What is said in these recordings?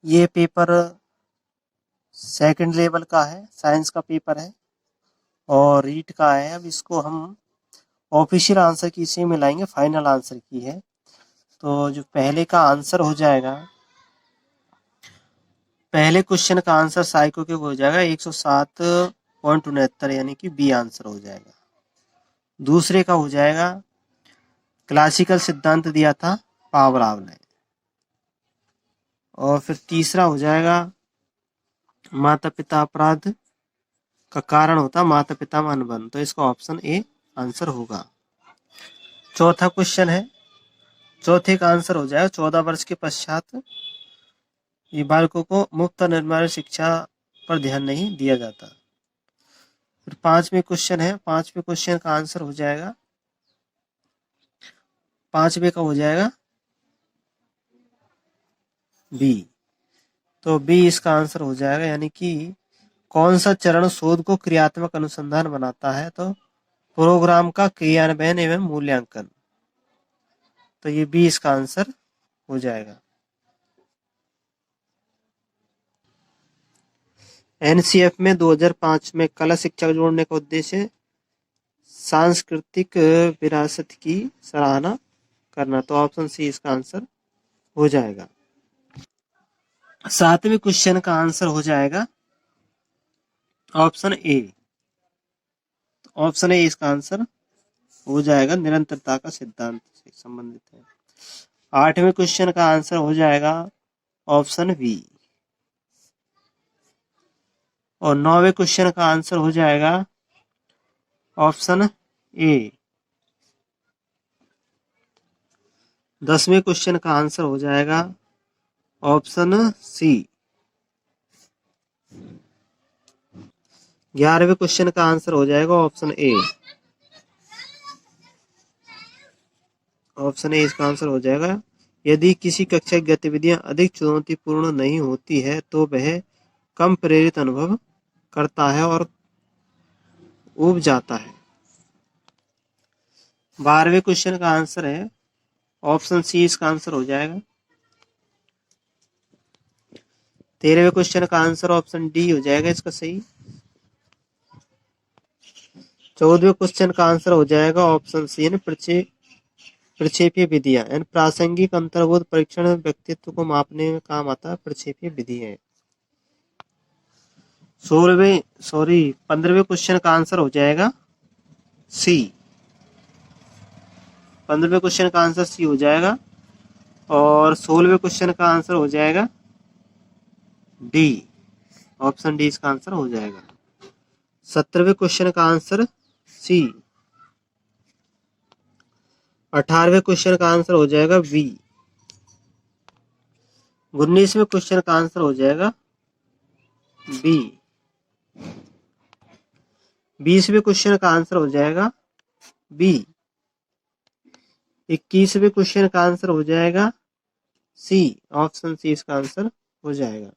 ये paper second level का है, साइंस का पेपर है और रीट का है। अब इसको हम ऑफिशियल आंसर की इसी में लाएंगे, फाइनल आंसर की है। तो जो पहले का आंसर हो जाएगा, पहले क्वेश्चन का आंसर साइको के हो जाएगा 107.69, यानी कि बी आंसर हो जाएगा। दूसरे का हो जाएगा, क्लासिकल सिद्धांत दिया था पावराव ने। और फिर तीसरा हो जाएगा, माता पिता अपराध का कारण होता माता पिता में अनुबंध, तो इसका ऑप्शन ए आंसर होगा। चौथा क्वेश्चन है, चौथे का आंसर हो जाएगा 14 वर्ष के पश्चात ये बालकों को मुफ्त और निर्माण शिक्षा पर ध्यान नहीं दिया जाता। फिर पांचवें क्वेश्चन है, पांचवें क्वेश्चन का आंसर हो जाएगा, पांचवें का हो जाएगा बी। तो बी इसका आंसर हो जाएगा, यानी कि कौन सा चरण शोध को क्रियात्मक अनुसंधान बनाता है? तो प्रोग्राम का क्रियान्वयन एवं मूल्यांकन। तो ये बी इसका आंसर हो जाएगा। एनसीएफ में 2005 में कला शिक्षा को जोड़ने का उद्देश्य सांस्कृतिक विरासत की सराहना करना, तो ऑप्शन सी इसका आंसर हो जाएगा। सातवें क्वेश्चन का आंसर हो जाएगा ऑप्शन ए। ऑप्शन ए इसका आंसर हो जाएगा, निरंतरता का सिद्धांत से संबंधित है। आठवें क्वेश्चन का आंसर हो जाएगा ऑप्शन बी। और नौवें क्वेश्चन का आंसर हो जाएगा ऑप्शन ए। 10वें क्वेश्चन का आंसर हो जाएगा ऑप्शन सी। 11वें क्वेश्चन का आंसर हो जाएगा ऑप्शन ए। ऑप्शन ए इसका आंसर हो जाएगा, यदि किसी कक्षा की गतिविधियां अधिक चुनौतीपूर्ण नहीं होती है तो वह कम प्रेरित अनुभव करता है और ऊब जाता है। 12वें क्वेश्चन का आंसर है ऑप्शन सी, इसका आंसर हो जाएगा। 13वें क्वेश्चन का आंसर ऑप्शन डी हो जाएगा इसका सही। 14वें क्वेश्चन का आंसर हो जाएगा ऑप्शन सी, यानी प्रक्षेपीय विधियां, यानी प्रासंगिक अंतर्बोध परीक्षण व्यक्तित्व को मापने में काम आता प्रक्षेपीय विधि है। 15वें क्वेश्चन का आंसर हो जाएगा सी। 15वें क्वेश्चन का आंसर सी हो जाएगा। और 16वें क्वेश्चन का आंसर हो जाएगा डी। ऑप्शन डी इसका आंसर हो जाएगा। 17वें क्वेश्चन का आंसर सी। 18वें क्वेश्चन का आंसर हो जाएगा बी। 19वें क्वेश्चन का आंसर हो जाएगा बी। 20वें क्वेश्चन का आंसर हो जाएगा बी। 21वें क्वेश्चन का आंसर हो जाएगा सी। ऑप्शन सी इसका आंसर हो जाएगा।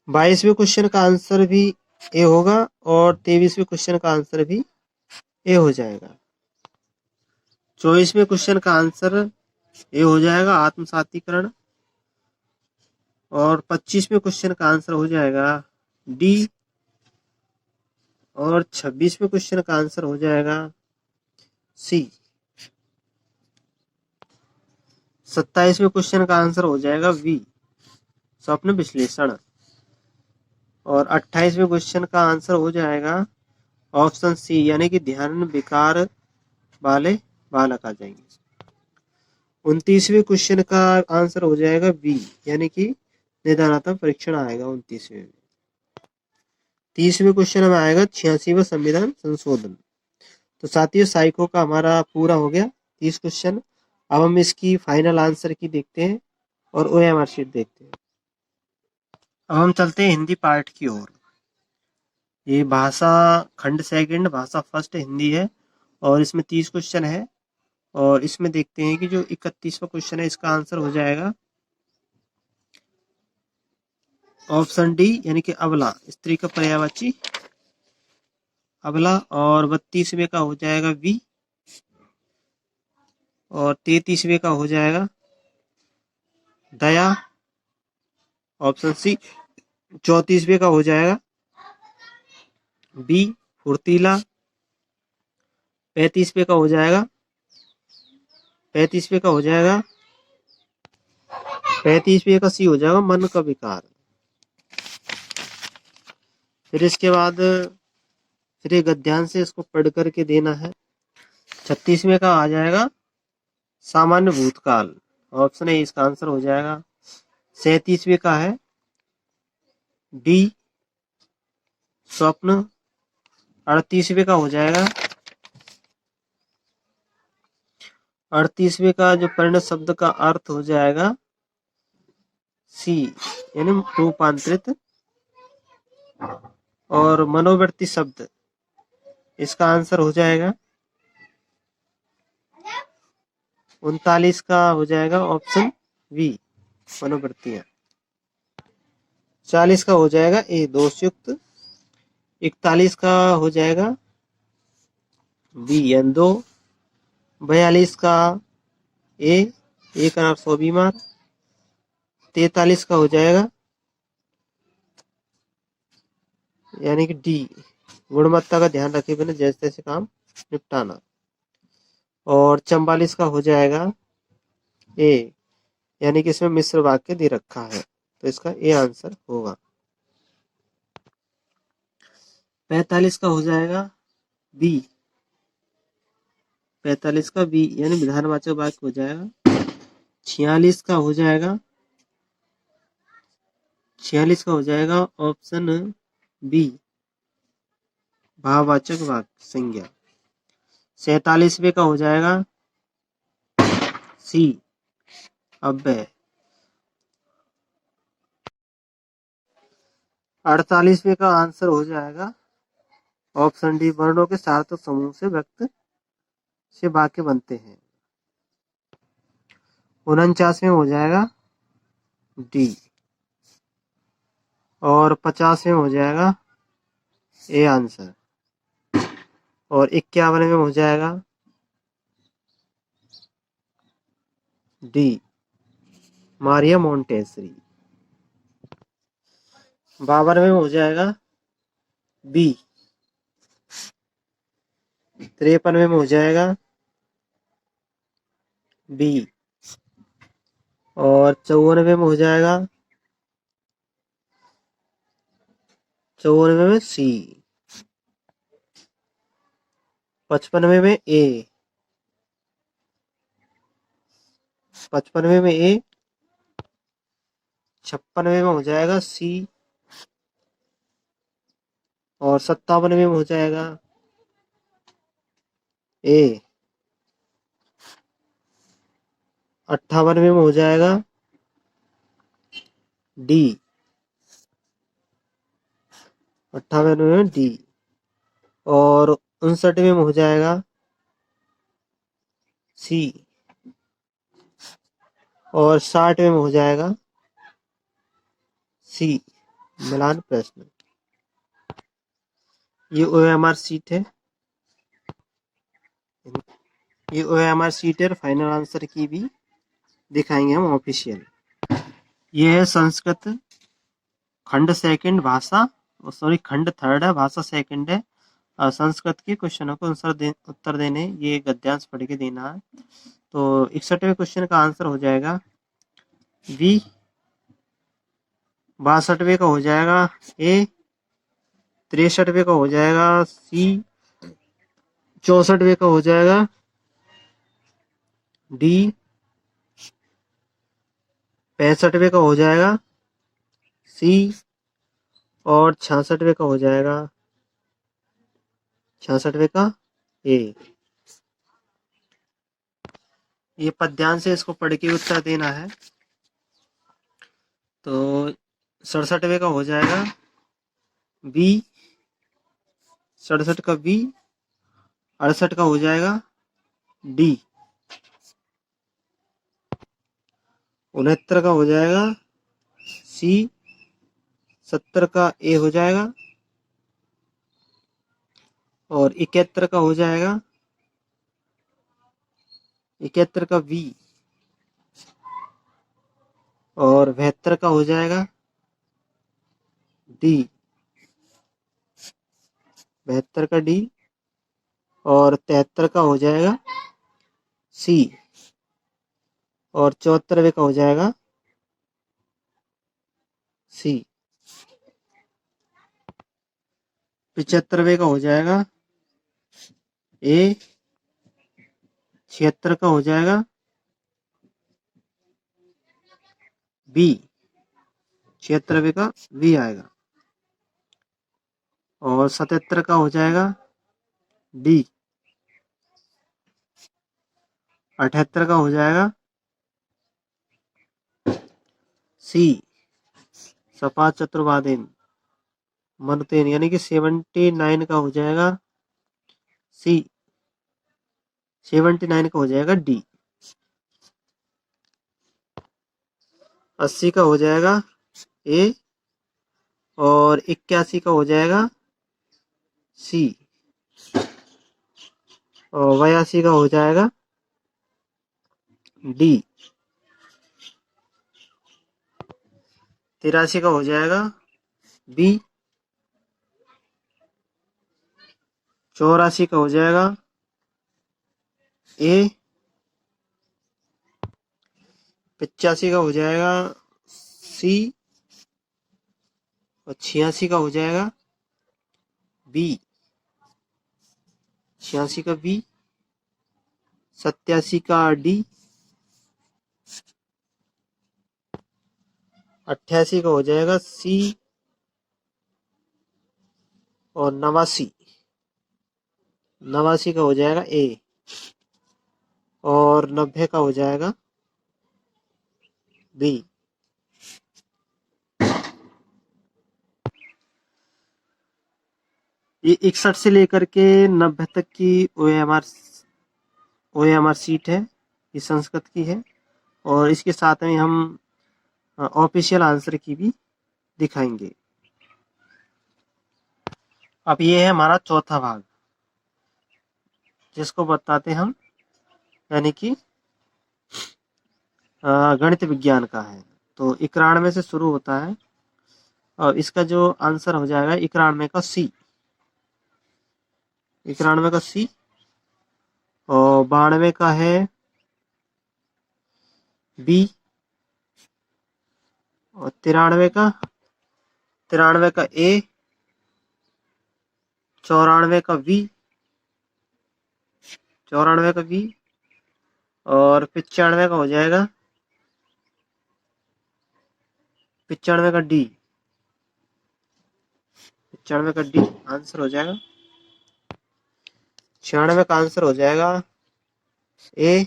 22वें क्वेश्चन का आंसर भी ए होगा और 23वें क्वेश्चन का आंसर भी ए हो जाएगा। 24वें क्वेश्चन का आंसर ए हो जाएगा, आत्मसातीकरण। और 25वें क्वेश्चन का आंसर हो जाएगा डी। और 26वें क्वेश्चन का आंसर हो जाएगा सी। 27वें क्वेश्चन का आंसर हो जाएगा बी, स्वप्न विश्लेषण। और 28वें क्वेश्चन का आंसर हो जाएगा ऑप्शन सी, यानी कि ध्यान विकार वाले बालक आ जाएंगे। 29वें क्वेश्चन का आंसर हो जाएगा बी, यानी कि निदानात्मक परीक्षण आएगा 29वें में। 30वें क्वेश्चन में आएगा 86वां संविधान संशोधन। तो साथियों, साइको का हमारा पूरा हो गया 30 क्वेश्चन। अब हम इसकी फाइनल आंसर की देखते हैं और ओएमआर शीट देखते हैं। अब हम चलते हैं हिंदी पार्ट की ओर। ये भाषा खंड सेकंड, भाषा फर्स्ट हिंदी है और इसमें 30 क्वेश्चन है। और इसमें देखते हैं कि जो 31वां क्वेश्चन है इसका आंसर हो जाएगा ऑप्शन डी, यानी कि अबला, स्त्री का पर्यायवाची अबला। और 32वें का हो जाएगा बी। और 33वें का हो जाएगा दया। Option C. 34वें का हो जाएगा बी फुर्तीला। 35वें का हो जाएगा 35वें का हो जाएगा 35वें का सी हो जाएगा मन का विकार। फिर इसके बाद फिर ये गद्यांश से इसको पढ़ करके देना है। 36वें का आ जाएगा सामान्य भूतकाल। ऑप्शन ए इसका आंसर हो जाएगा। 37वें का है डी स्वप्न। 38वें का हो जाएगा 38वें का जो परिणत शब्द का अर्थ हो जाएगा सी यानी रूपांतरित। और मनोवृत्ति शब्द इसका आंसर हो जाएगा 39 का हो जाएगा ऑप्शन बी मनोवृत्तियां। 40 का हो जाएगा ए दोषयुक्त। 41 का हो जाएगा बी यानी 2। 42 का ए एक अनार 100 बीमार। 43 का हो जाएगा यानी कि डी गुणवत्ता का ध्यान रखे बिना जैसे तैसे काम निपटाना। और 44 का हो जाएगा ए यानी कि इसमें मिश्र वाक्य दे रखा है तो इसका ए आंसर होगा। 45 का हो जाएगा बी 45 का बी यानी विधानवाचक वाक्य हो जाएगा। 46 का हो जाएगा 46 का हो जाएगा ऑप्शन बी भाववाचक वाक्य संज्ञा। 47वें का हो जाएगा सी अव्यय। 48वें का आंसर हो जाएगा ऑप्शन डी वर्णों के सार्थक समूह से व्यक्त से वाक्य बनते हैं। 49वें हो जाएगा डी। और 50वें हो जाएगा ए आंसर। और 51वें हो जाएगा डी मारिया मोंटेसरी। 52वें हो जाएगा बी। 53वें में हो जाएगा बी। और 54वें में हो जाएगा 54वें में सी। 55वें में ए। 55वें में ए। 56वें में हो जाएगा सी। और 57वें में हो जाएगा ए। 58वें में हो जाएगा डी। 58वें में डी। और 59वें में हो जाएगा सी। और 60वें में हो जाएगा सी मिलान प्रश्न। ये OMR सीट है। ये OMR सीट है। फाइनल आंसर की भी दिखाएंगे हम ऑफिशियल। ये है संस्कृत खंड सेकंड भाषा सॉरी खंड थर्ड है भाषा सेकंड है। संस्कृत के क्वेश्चनों को उत्तर देने ये गद्यांश पढ़ के देना है। तो 61वें क्वेश्चन का आंसर हो जाएगा बी। 62वें का हो जाएगा ए। 63वें का हो जाएगा सी। 64वें का हो जाएगा डी। 65वें का हो जाएगा सी। और 66वें का हो जाएगा 66वें का ए। ये पद्यांश से इसको पढ़ के उत्तर देना है। तो 67वें का हो जाएगा बी। 67 का बी। 68 का हो जाएगा डी। 69 का हो जाएगा सी। 70 का ए हो जाएगा। और 71 का हो जाएगा 71 का बी। और 72 का हो जाएगा डी, 72 का डी, और 73 का हो जाएगा सी, और 74वें का हो जाएगा सी, 75वें का हो जाएगा ए, 76 का हो जाएगा बी, 76वें का बी आएगा, और 77 का हो जाएगा डी, 78 का हो जाएगा सी, सपा चतुर्बादेन मनतेन, यानी कि 79 का हो जाएगा सी, 79 का हो जाएगा डी, 80 का हो जाएगा ए, और 81 का हो जाएगा सी, और 82 का हो जाएगा डी, 83 का हो जाएगा बी, 84 का हो जाएगा ए, 85 का हो जाएगा सी, और 86 का हो जाएगा बी, 86 का बी, 87 का डी, 88 का हो जाएगा सी, और 89 का हो जाएगा ए, और 90 का हो जाएगा बी। ये 61 से लेकर के 90 तक की OMR सीट है, ये संस्कृत की है, और इसके साथ में हम ऑफिशियल आंसर की भी दिखाएंगे। अब ये है हमारा चौथा भाग, जिसको बताते हम, यानी कि गणित विज्ञान का है। तो 91 से शुरू होता है, और इसका जो आंसर हो जाएगा 91 का सी, 91 का सी, और 92 का है बी, और 93 का ए, 94 का बी, 94 का बी, और 95 का हो जाएगा 95 का डी, 95 का डी आंसर हो जाएगा। 96 का आंसर हो जाएगा ए,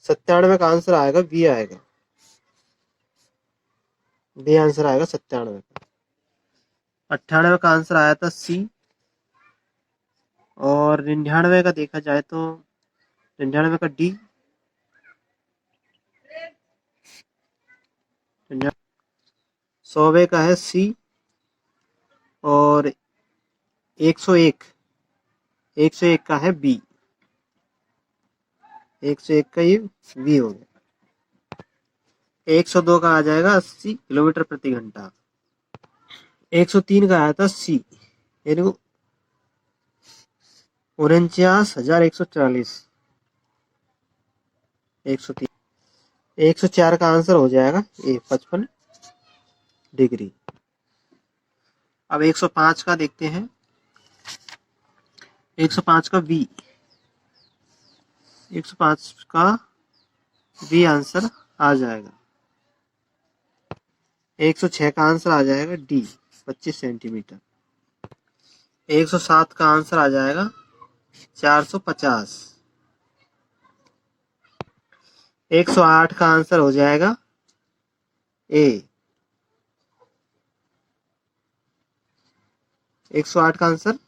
97 का आंसर आएगा बी, आएगा बी आंसर आएगा 97 का। 98 का आंसर आया था सी, और 99 का देखा जाए तो 99 का डी, 100 का है सी, और 101 का है बी, 101 का ये बी हो गया। 102 का आ जाएगा 80 किलोमीटर प्रति घंटा। 103 का आया था सी, यानी 49,140, 103। 104 का आंसर हो जाएगा ए, 55 डिग्री। अब 105 का देखते हैं, 105 का बी, 105 का बी आंसर आ जाएगा। 106 का आंसर आ जाएगा डी, 25 सेंटीमीटर। 107 का आंसर आ जाएगा 450। 108 का आंसर हो जाएगा ए, 108 का आंसर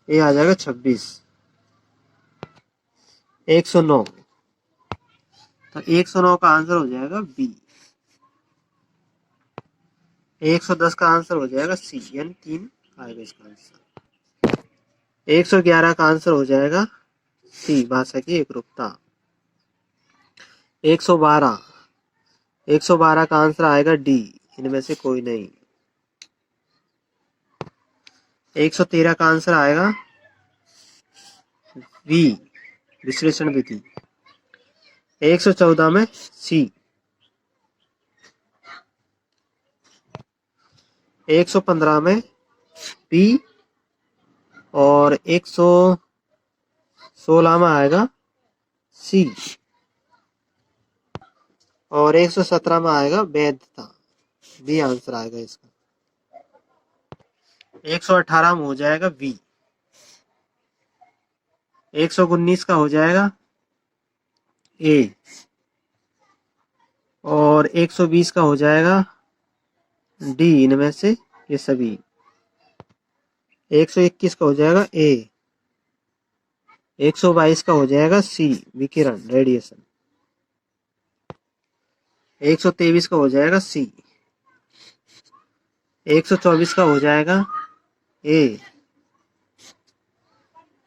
ए आ जाएगा 26। 109, तो 109 का आंसर हो जाएगा बी। 110 का आंसर हो जाएगा सी, यानी 3 आएगा इसका आंसर। 111 का आंसर हो जाएगा सी, भाषा की एकरूपता। 112, 112 का आंसर आएगा डी, इनमें से कोई नहीं। 113 का आंसर आएगा बी, विश्लेषण विधि। 114 में सी। 115 में बी और 116 में आएगा सी और 117 में आएगा वैधता, बी आंसर आएगा इसका। 118 में हो जाएगा बी। 119 का हो जाएगा ए और 120 का हो जाएगा डी, इनमें से ये सभी। 121 का हो जाएगा ए। 122 का हो जाएगा सी, विकिरण, रेडिएशन। 123 का हो जाएगा सी। 124 का हो जाएगा ए।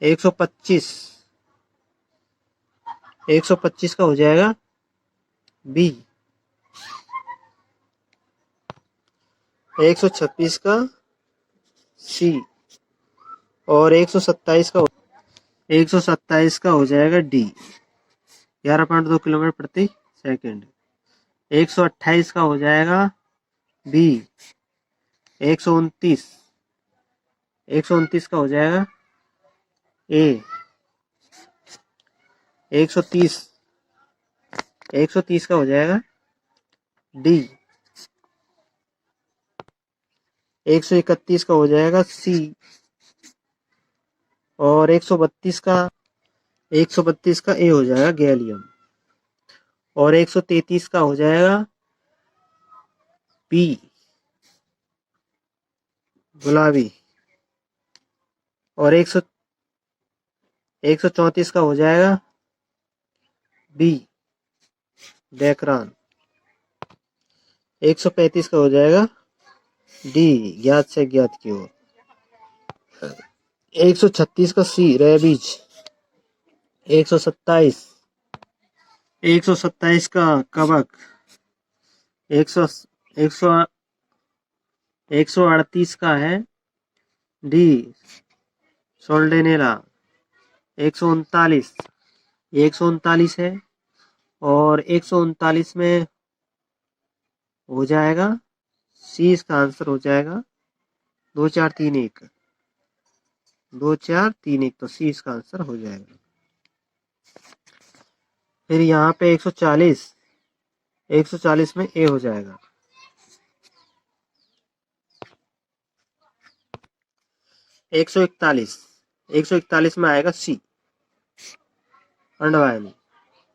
125 का हो जाएगा बी। 126 का सी और 127 का हो जाएगा डी, 11.2 किलोमीटर प्रति सेकंड। 128 का हो जाएगा बी। 129 का हो जाएगा ए। 130 का हो जाएगा डी। 131 का हो जाएगा सी और 132 का ए हो जाएगा, गैलियम। और 133 का हो जाएगा बी, गुलाबी। और 134 का हो जाएगा बी, डैक्रान। 135 का हो जाएगा डी, ज्ञात से ज्ञात की ओर। 136 का सी, रेबीज। 127 का कवक। 138 का है डी, सोल्डेनेला। 139 है और 139 में हो जाएगा सी, इसका आंसर हो जाएगा 2431। 2431, तो सी इसका आंसर हो जाएगा। फिर यहाँ पे 140 में ए हो जाएगा। 141 में आएगा सी, अंडवायनी।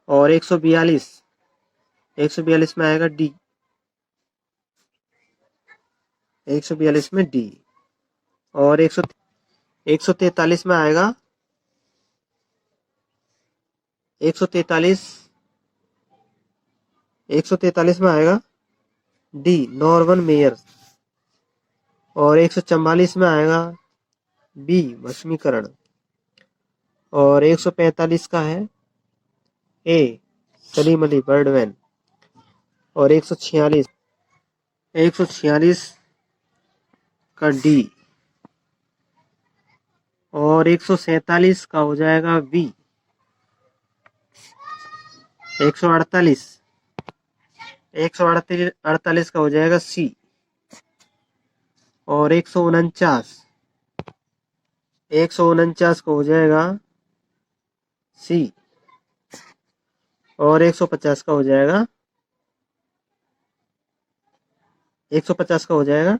और 142 में आएगा डी। 142 में डी। और 143 में आएगा 143 में आएगा डी, नॉर्मन मेयर। और 144 में आएगा बी, वशीकरण। और 145 का है ए, सलीम अली बर्डमैन। और 146 का डी। और 147 का हो जाएगा बी। 148 का हो जाएगा सी। और 149 का हो जाएगा सी। और 150 का हो जाएगा 150 का हो जाएगा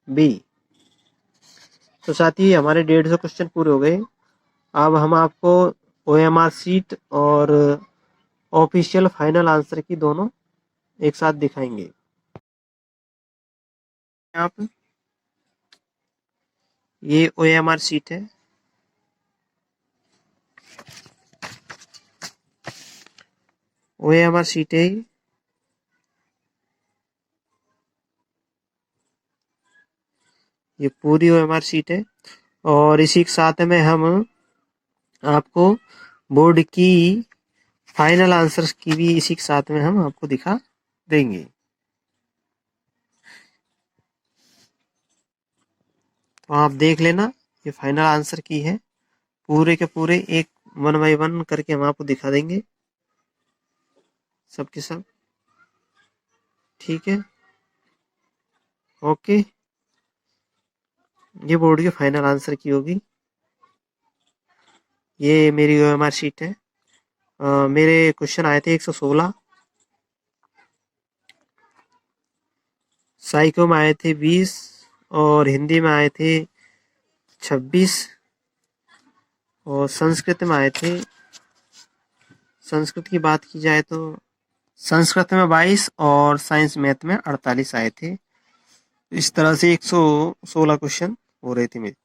बी। तो साथी हमारे 150 क्वेश्चन पूरे हो गए। अब हम आपको OMR शीट और ऑफिशियल फाइनल आंसर की दोनों एक साथ दिखाएंगे। आप ये OMR शीट है। OMR शीट है ये पूरी OMR शीट है। और इसी के साथ में हम आपको बोर्ड की फाइनल आंसर्स की भी इसी के साथ में हम आपको दिखा देंगे। तो आप देख लेना, ये फाइनल आंसर की है। पूरे के पूरे एक 1 बाय 1 करके हम आपको दिखा देंगे, सब के सब। ठीक है, ओके। ये बोर्ड के फाइनल आंसर की होगी। ये मेरी OMR शीट है। मेरे क्वेश्चन आए थे 116, साइको में आए थे 20, और हिंदी में आए थे 26, और संस्कृत में आए थे, संस्कृत की बात की जाए तो संस्कृत में 22 और साइंस मैथ में 48 आए थे। इस तरह से 116 क्वेश्चन हो रहे थे मेरे।